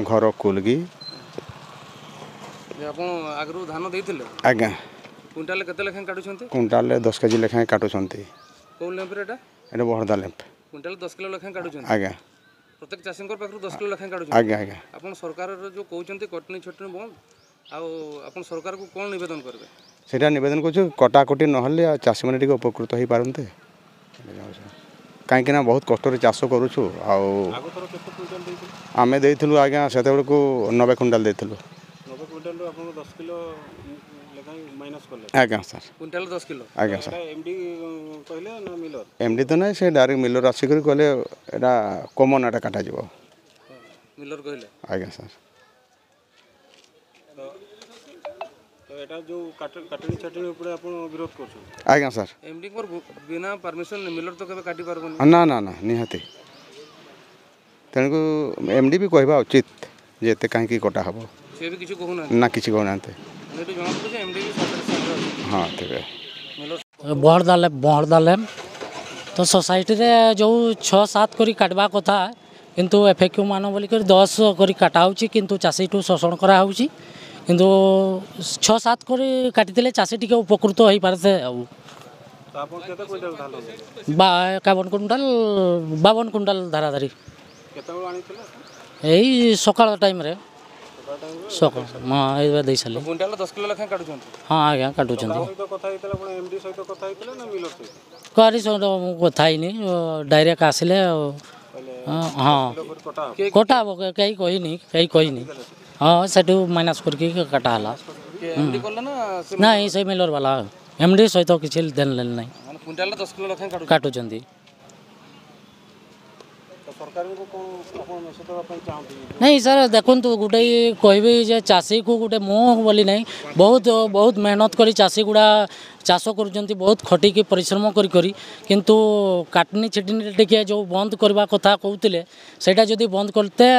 घर कुलगी ଆପଣ ଆଗରୁ ଧାନ ଦେଇଥିଲେ आज्ञा କୁଇଣ୍ଟାଲ କେତେ ଲେଖାଏଁ କାଟୁଛନ୍ତି कुंटाल 10 केजी लेखाएं काटुंट କୋଉ ଲେମ୍ପରେ ଏଟା ये बहरदा लेम्प କୁଇଣ୍ଟାଲ 10 କିଲୋ ଲେଖାଏଁ କାଟୁଛନ୍ତି आज्ञा ପ୍ରତ୍ୟେକ ଚାଷୀଙ୍କ ପାଖରୁ 10 କିଲୋ ଲେଖାଏଁ କାଟୁଛନ୍ତି आज्ञा आज्ञा ଆପଣ ସରକାରର ଯେଉଁ କହୁଛନ୍ତି କଟନୀ ଛଟନୀ ବନ୍ଦ ଆଉ ଆପଣ ସରକାରକୁ କ'ଣ ନିବେଦନ କରିବେ ସେଇଟା ନିବେଦନ କରୁଛୁ କଟାକଟି ନହେଲେ ଚାଷୀ ମାନେ ଟିକେ ଉପକୃତ ହେଇପାରନ୍ତେ କାହିଁକିନା ବହୁତ କଷ୍ଟରେ ଚାଷ କରୁଛୁ ଆଉ ଆମେ ଦେଇଥିଲୁ ଆଜ୍ଞା ସେତେବେଳକୁ 90 କୁଇଣ୍ଟାଲ ଦେଇଥିଲୁ 90 क्विंटाल आपको 10 किलो माइनस कले आज्ञा सर କୁଇଣ୍ଟାଲ 10 କିଲୋ आज्ञा सर एमडी कहले ना मिलर एमडी तो नहीं से डायरेक्ट मिलर आसिक कहले एटा कमन एटा काटा जीव ମିଲର କହିଲେ आज्ञा सर तो एटा जो काटनी छटनी ऊपर आपण विरोध करछो आज्ञा सर ଏମଡି ମୋର ବିନା ପରମିशन ମିଲର ତ କେବେ କାଟି ପାରିବନି ना ना ना निहाती तेणुक एमडी भी कहवा उचित जे एते कहीं कटा हम ସେ भी କିଛି କହୁନାହାନ୍ତି ना किसी कहना ଏଠୁ ଜଣାପଡ଼ୁଛି ଯେ ଏମଡି ବି ସରକାର ସାଙ୍ଗରେ ଅଛି हाँ ठीक है बहरदा लैम्प तो सोसाइटी रे जो 6-7 करी काटवा कथा किंतु एफएक्यू मान बोलिक 10 करी काटा होची किंतु चाषी टू शोषण करा होची किंतु 6-7 करी काटिले चाषी टिके उपकृत होई पारते तो आपण केते क्विंटल धान 51 कुंटल 52 कुंटल धाराधारी केते बेला आनिथिले एई सकाळ टाइम रे सकाळ हां एबे देई साले କୁଇଣ୍ଟାଲ 10 କିଲୋ ଲେଖାଏଁ କାଟୁଛନ୍ତି हां आज्ञा काटुचंदी सहित कथा हेतले आपण एमडी सहित कथा हेतले ना मिलर सहित करी सो कथा ही नहीं डायरेक्ट आसिले हाँ कटा कोटा कहीं कही नहीं हाँ सेठू माइनस करके काटा हला ଏମଡି କଲେ ନା ସେ नहीं से मिलर वाला एमडी सहित किसी देन लेन नहीं ମାନେ କୁଇଣ୍ଟାଲ 10 କିଲୋ ଲେଖାଏଁ କାଟୁଛନ୍ତି काटुचंदी तो सरकार को कोन आपण मेसेज दबा पई चाहती नहीं सर देखु गोटे कहबी जे चाषी को गोटे मोह बोली नहीं बहुत बहुत मेहनत करी चाषी गुड़ा चाष करुँच बहुत खटिकी परिश्रम करी किंतु काटनी छिटनी टिके जो बंद करवा कथा कहते सेटा जदि बंद करते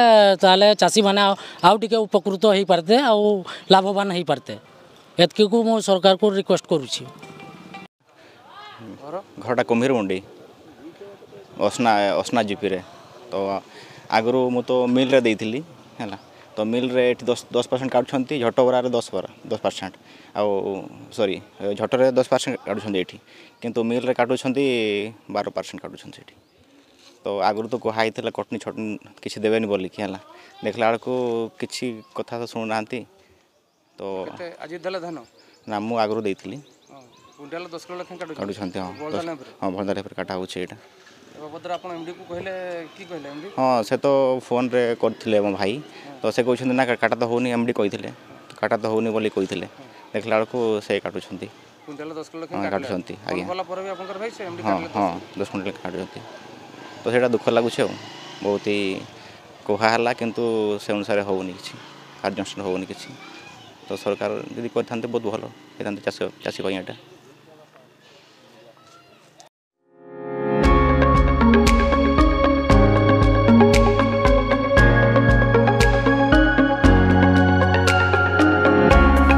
ताले चाषी मैंने आउ टिके उपकृत हो पारते आउ लाभवान हो पारते एतकी को मो सरकार को रिक्वेस्ट करुँची घरटा कुम्भीर मुंडी असना जीपी रे तो आगु मु तो मिल रे देइथिली हैला तो मिल रे 10% काटुछंती झटोबरा 10% आउ सॉरी झटरे 10% काटुछंती एठी किंतु मिल रे काटुछंती 12% काटुछंती एठी तो आगु तो कहा हितला कटनी छटनी किछि देबेनी बोली कि हैला देखला को किछि कथा तो सुनु नांती तो आज देले धान ना मु आगु देइथिली କୁଇଣ୍ଟାଲ 10 କିଲୋ ଲେଖାଏଁ काटुछंती हां भरदा रे काटा होछि एटा बाबद आप एमडी को कहले की कहले एमडी हाँ से तो फोन रे करथिले मो भाई तो से कहछन ना काटा तो होनी एमडी कहिथिले काटा तो होनी बोली कहिथिले देखला को से काटुछंती कुइंटाल 10 किलो हाँ काटुछंती आज्ञा वाला पर भी आपनकर भाई से एमडी हाँ हाँ 10 कुंटल काटुछंती तो सेटा दुख लागुछ बहुत ही कोहा हला किंतु से अनुसार होनी किछि कार्यानुष्ठान होनी किछि तो सरकार यदि करथांते बहुत भलो हेतांते चासी पई एटा